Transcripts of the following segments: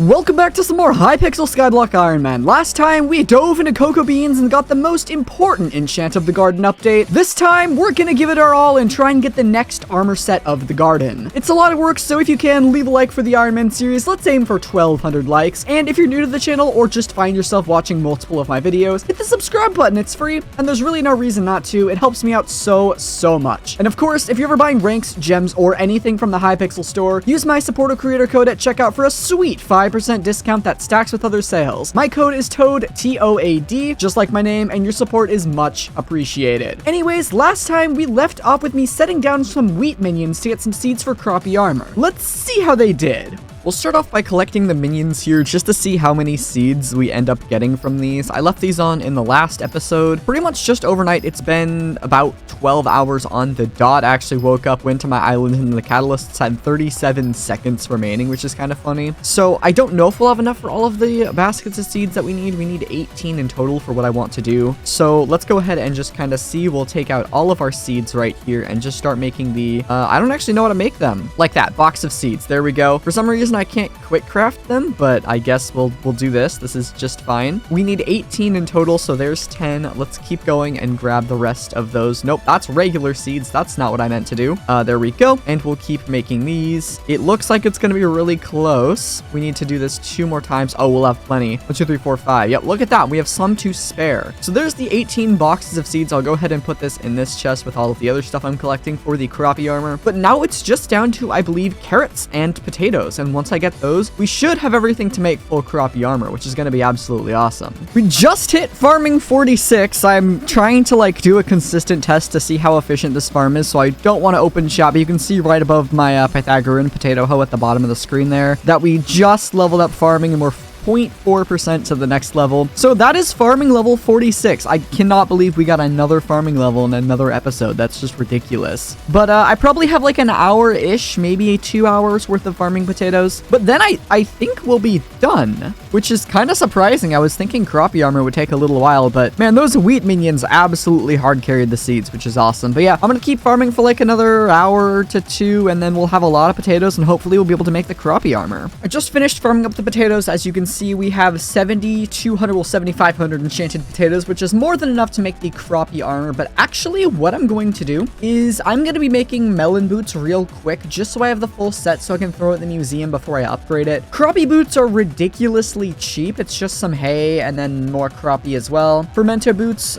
Welcome back to some more Hypixel Skyblock IRONMAN. Last time, we dove into cocoa beans and got the most important enchant of the garden update. This time, we're gonna give it our all and try and get the next armor set of the garden. It's a lot of work, so if you can, leave a like for the IRONMAN series. Let's aim for 1,200 likes. And if you're new to the channel or just find yourself watching multiple of my videos, hit the subscribe button. It's free, and there's really no reason not to. It helps me out so much. And of course, if you're ever buying ranks, gems, or anything from the Hypixel store, use my supporter creator code at checkout for a sweet 5% discount that stacks with other sales. My code is TOAD, T-O-A-D, just like my name, and your support is much appreciated. Anyways, last time we left off with me setting down some wheat minions to get some seeds for crappie armor. Let's see how they did. We'll start off by collecting the minions here just to see how many seeds we end up getting from these. I left these on in the last episode, pretty much just overnight. It's been about 12 hours on the dot. I actually woke up, went to my island, and the catalysts had 37 seconds remaining, which is kind of funny. So I don't know if we'll have enough for all of the baskets of seeds that we need. We need 18 in total for what I want to do. So let's go ahead and just kind of see. We'll take out all of our seeds right here and just start making the, I don't actually know how to make them. Like that, box of seeds. There we go. For some reason, I can't quick craft them, but I guess we'll do this. This is just fine. We need 18 in total, so there's 10. Let's keep going and grab the rest of those. Nope, that's regular seeds. That's not what I meant to do. There we go. And we'll keep making these. It looks like it's going to be really close. We need to do this 2 more times. Oh, we'll have plenty. 1, 2, 3, 4, 5. Yep, look at that. We have some to spare. So there's the 18 boxes of seeds. I'll go ahead and put this in this chest with all of the other stuff I'm collecting for the crappie armor. But now it's just down to, I believe, carrots and potatoes. And once I get those, we should have everything to make full crappie armor, which is going to be absolutely awesome. We just hit farming 46. I'm trying to do a consistent test to see how efficient this farm is, so I don't want to open shop, but you can see right above my Pythagorean potato hoe at the bottom of the screen there that we just leveled up farming and we're 0.4% to the next level. So that is farming level 46. I cannot believe we got another farming level in another episode. That's just ridiculous. But I probably have like an hour-ish, maybe 2 hours worth of farming potatoes. But then I think we'll be done, which is kind of surprising. I was thinking crappie armor would take a little while, but man, those wheat minions absolutely hard carried the seeds, which is awesome. But yeah, I'm gonna keep farming for like another hour to 2, and then we'll have a lot of potatoes, and hopefully we'll be able to make the crappie armor. I just finished farming up the potatoes. As you can see, we have 7,200, well, 7,500 enchanted potatoes, which is more than enough to make the crappie armor. But actually, what I'm going to do is I'm going to be making melon boots real quick, just so I have the full set so I can throw it in the museum before I upgrade it. Crappie boots are ridiculously cheap. It's just some hay and then more crappie as well. Fermento boots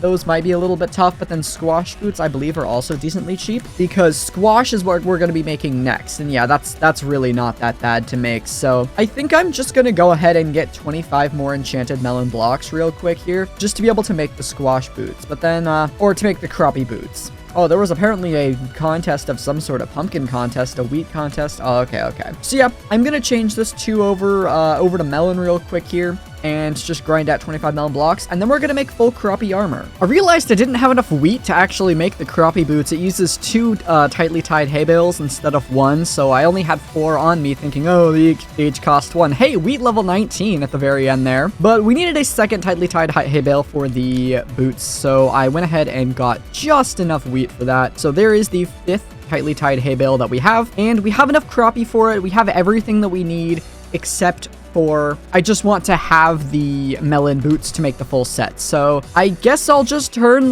those might be a little bit tough, but then squash boots, I believe, are also decently cheap because squash is what we're going to be making next. And yeah, that's really not that bad to make. So I think I'm just going to go ahead and get 25 more enchanted melon blocks real quick here, just to be able to make the squash boots, but then, or to make the crappie boots. Oh, there was apparently a contest of some sort, of pumpkin contest, a wheat contest. Oh, okay. So yeah, I'm gonna change this over to melon real quick here, and just grind out 25 melon blocks, and then we're gonna make full crappie armor. I realized I didn't have enough wheat to actually make the crappie boots. It uses 2 tightly tied hay bales instead of 1, so I only had 4 on me, thinking, oh, they each cost 1. Hey, wheat level 19 at the very end there. But we needed a second tightly tied hay bale for the boots, so I went ahead and got just enough wheat for that. So there is the 5th tightly tied hay bale that we have, and we have enough crappie for it. We have everything that we need, except for I just want to have the melon boots to make the full set. So I guess I'll just turn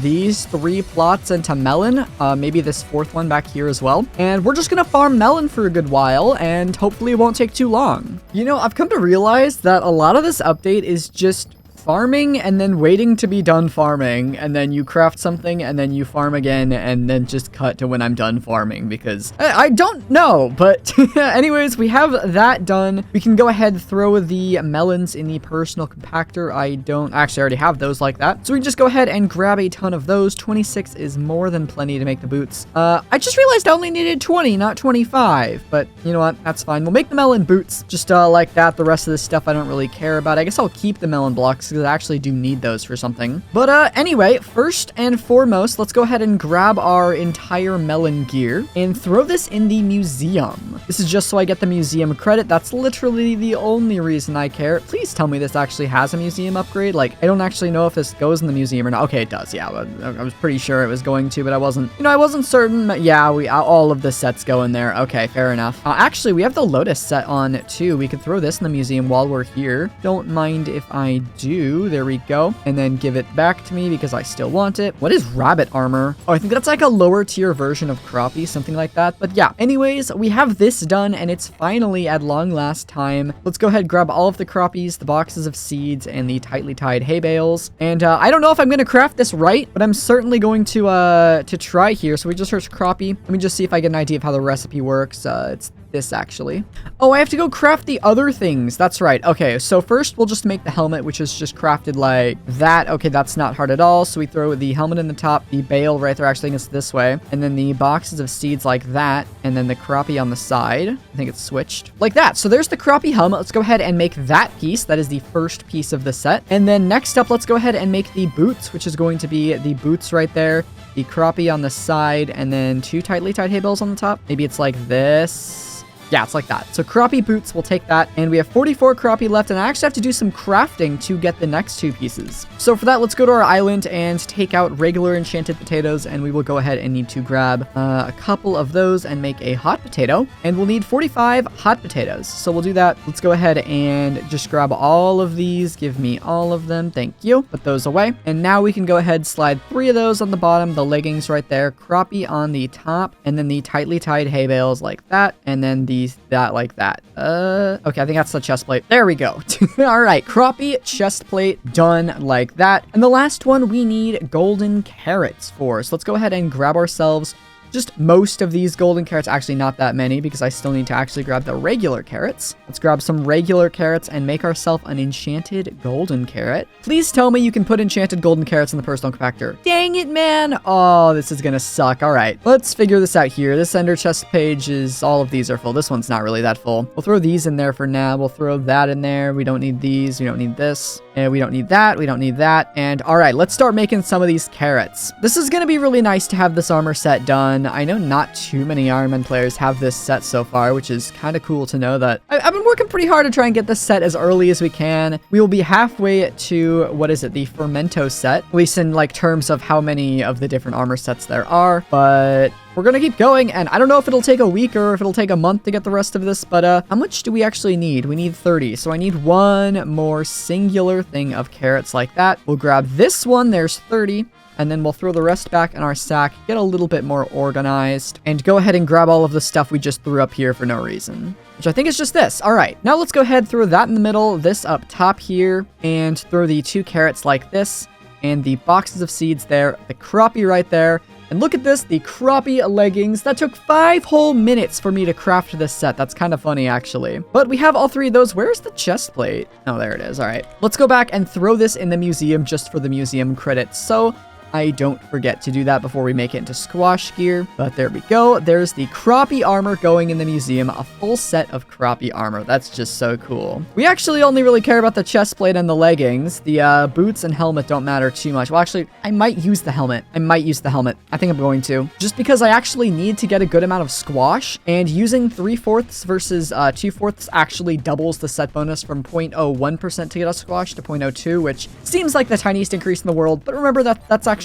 these 3 plots into melon, maybe this 4th one back here as well, and we're just gonna farm melon for a good while, and hopefully it won't take too long. You know, I've come to realize that a lot of this update is just farming and then waiting to be done farming, and then you craft something and then you farm again, and then just cut to when I'm done farming, because I don't know. But anyways, we have that done. We can go ahead and throw the melons in the personal compactor. I don't actually already have those like that, so we can just go ahead and grab a ton of those. 26 is more than plenty to make the boots. I just realized I only needed 20, not 25, but you know what, that's fine. We'll make the melon boots just like that. The rest of this stuff I don't really care about. I guess I'll keep the melon blocks because I actually do need those for something. But anyway, first and foremost, let's go ahead and grab our entire melon gear and throw this in the museum. This is just so I get the museum credit. That's literally the only reason I care. Please tell me this actually has a museum upgrade. Like, I don't actually know if this goes in the museum or not. Okay, it does. Yeah, I was pretty sure it was going to, but I wasn't, I wasn't certain. But yeah, all of the sets go in there. Okay, fair enough. Actually, we have the Lotus set on too. We could throw this in the museum while we're here. Don't mind if I do. There we go. And then give it back to me because I still want it. What is rabbit armor? Oh, I think that's like a lower tier version of crappie, something like that. But yeah, anyways, we have this done and it's finally at long last time. Let's go ahead and grab all of the crappies, the boxes of seeds, and the tightly tied hay bales. And I don't know if I'm going to craft this right, but I'm certainly going to try here. So we just search crappie. Let me just see if I get an idea of how the recipe works. It's this actually. Oh, I have to go craft the other things. That's right. Okay, so first we'll just make the helmet, which is just crafted like that. Okay, that's not hard at all. So we throw the helmet in the top, the bale right there, actually it's this way, and then the boxes of seeds like that, and then the crappie on the side. I think it's switched like that. So there's the crappie helmet. Let's go ahead and make that piece. That is the first piece of the set. And then next up, let's go ahead and make the boots, which is going to be the boots right there, the crappie on the side, and then 2 tightly tied hay bales on the top. Maybe it's like this. Yeah, it's like that. So crappie boots, we'll take that. And we have 44 crappie left, and I actually have to do some crafting to get the next 2 pieces. So for that, let's go to our island and take out regular enchanted potatoes, and we will go ahead and need to grab a couple of those and make a hot potato. And we'll need 45 hot potatoes. So we'll do that. Let's go ahead and just grab all of these. Give me all of them. Thank you. Put those away. And now we can go ahead, slide 3 of those on the bottom, the leggings right there, crappie on the top, and then the tightly tied hay bales like that, and then that like that. Okay, I think that's the chest plate. There we go. All right, crappie chest plate done like that. And the last one we need golden carrots for. So let's go ahead and grab ourselves just most of these golden carrots. Actually, not that many because I still need to actually grab the regular carrots. Let's grab some regular carrots and make ourselves an enchanted golden carrot. Please tell me you can put enchanted golden carrots in the personal compactor. Dang it, man. Oh, this is gonna suck. All right, let's figure this out here. This ender chest page is, all of these are full. This one's not really that full. We'll throw these in there for now. We'll throw that in there. We don't need these. We don't need this. And we don't need that. We don't need that. And all right, let's start making some of these carrots. This is gonna be really nice to have this armor set done. I know not too many Iron Man players have this set so far, which is kind of cool to know that I've been working pretty hard to try and get this set as early as we can. We will be halfway to, what is it, the Fermento set, at least in like terms of how many of the different armor sets there are, but we're gonna keep going, and I don't know if it'll take a week or if it'll take a month to get the rest of this, but how much do we actually need? We need 30, so I need one more singular thing of carrots like that. We'll grab this one, there's 30, and then we'll throw the rest back in our sack, get a little bit more organized, and go ahead and grab all of the stuff we just threw up here for no reason, which I think is just this. All right, now let's go ahead, throw that in the middle, this up top here, and throw the 2 carrots like this, and the boxes of seeds there, the crappie right there. And look at this, the crappie leggings. That took 5 whole minutes for me to craft this set. That's kind of funny, actually. But we have all 3 of those. Where's the chest plate? Oh, there it is. All right. Let's go back and throw this in the museum just for the museum credits. So I don't forget to do that before we make it into squash gear. But there we go. There's the crappie armor going in the museum. A full set of crappie armor. That's just so cool. We actually only really care about the chest plate and the leggings. The boots and helmet don't matter too much. Well, actually, I might use the helmet. I think I'm going to. Just because I actually need to get a good amount of squash. And using 3/4 versus 2/4 actually doubles the set bonus from 0.01% to get a squash to 0.02, which seems like the tiniest increase in the world. But remember that that's actually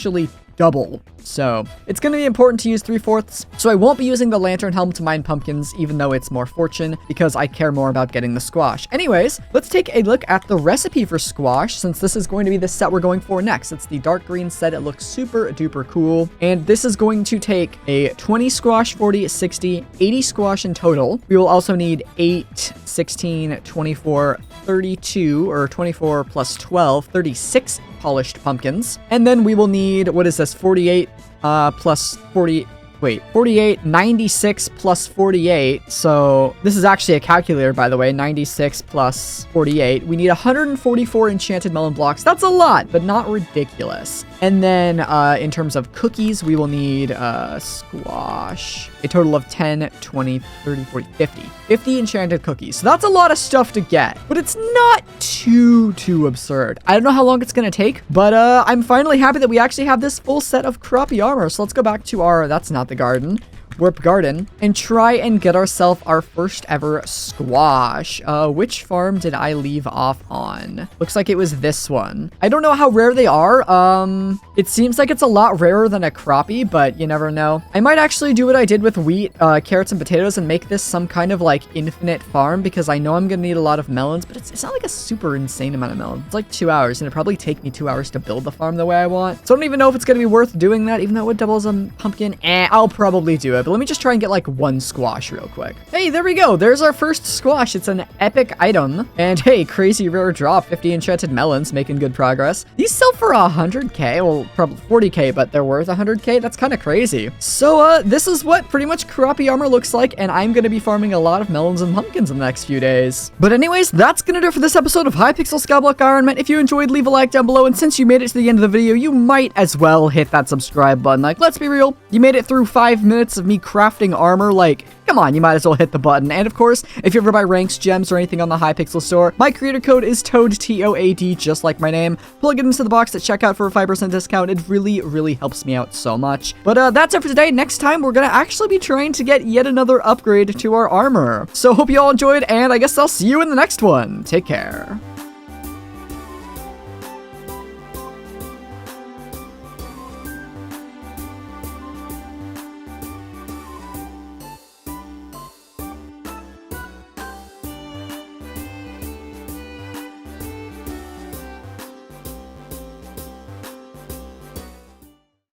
double. So it's going to be important to use 3/4. So I won't be using the lantern helm to mine pumpkins, even though it's more fortune, because I care more about getting the squash. Anyways, let's take a look at the recipe for squash, since this is going to be the set we're going for next. It's the dark green set. It looks super duper cool. And this is going to take a 20 squash, 40, 60, 80 squash in total. We will also need 8, 16, 24, 32, or 24 plus 12, 36 polished pumpkins. And then we will need, what is this, 48 plus 40, wait, 48, 96 plus 48. So this is actually a calculator, by the way, 96 plus 48. We need 144 enchanted melon blocks. That's a lot, but not ridiculous. And then in terms of cookies, we will need squash. a total of 10, 20, 30, 40, 50. 50 enchanted cookies. So that's a lot of stuff to get, but it's not too absurd. I don't know how long it's gonna take, but I'm finally happy that we actually have this full set of crappie armor. So let's go back to our, that's not the garden, Warp Garden, and try and get ourselves our first ever squash. Which farm did I leave off on? Looks like it was this one. I don't know how rare they are. It seems like it's a lot rarer than a crappie, but you never know. I might actually do what I did with wheat, carrots, and potatoes and make this some kind of like infinite farm, because I know I'm gonna need a lot of melons, but it's not like a super insane amount of melons. It's like 2 hours, and it'd probably take me 2 hours to build the farm the way I want. So I don't even know if it's gonna be worth doing that, even though it would double as a pumpkin. I'll probably do it. But let me just try and get like one squash real quick. Hey, there we go. There's our first squash. It's an epic item. And hey, crazy rare drop, 50 enchanted melons, making good progress. These sell for 100k. Well, probably 40k, but they're worth 100k. That's kind of crazy. So this is what pretty much crappie armor looks like, and I'm going to be farming a lot of melons and pumpkins in the next few days. But anyways, that's going to do it for this episode of Hypixel Skyblock IRONMAN. If you enjoyed, leave a like down below, and since you made it to the end of the video, you might as well hit that subscribe button. Like, let's be real, you made it through 5 minutes of me crafting armor. Like, come on, you might as well hit the button. And of course, if you ever buy ranks, gems, or anything on the Hypixel store, my creator code is TOAD, TOAD, just like my name. Plug it into the box at checkout for a 5% discount. It really helps me out so much. But that's it for today. Next time, we're gonna actually be trying to get yet another upgrade to our armor. So hope you all enjoyed, and I guess I'll see you in the next one. Take care.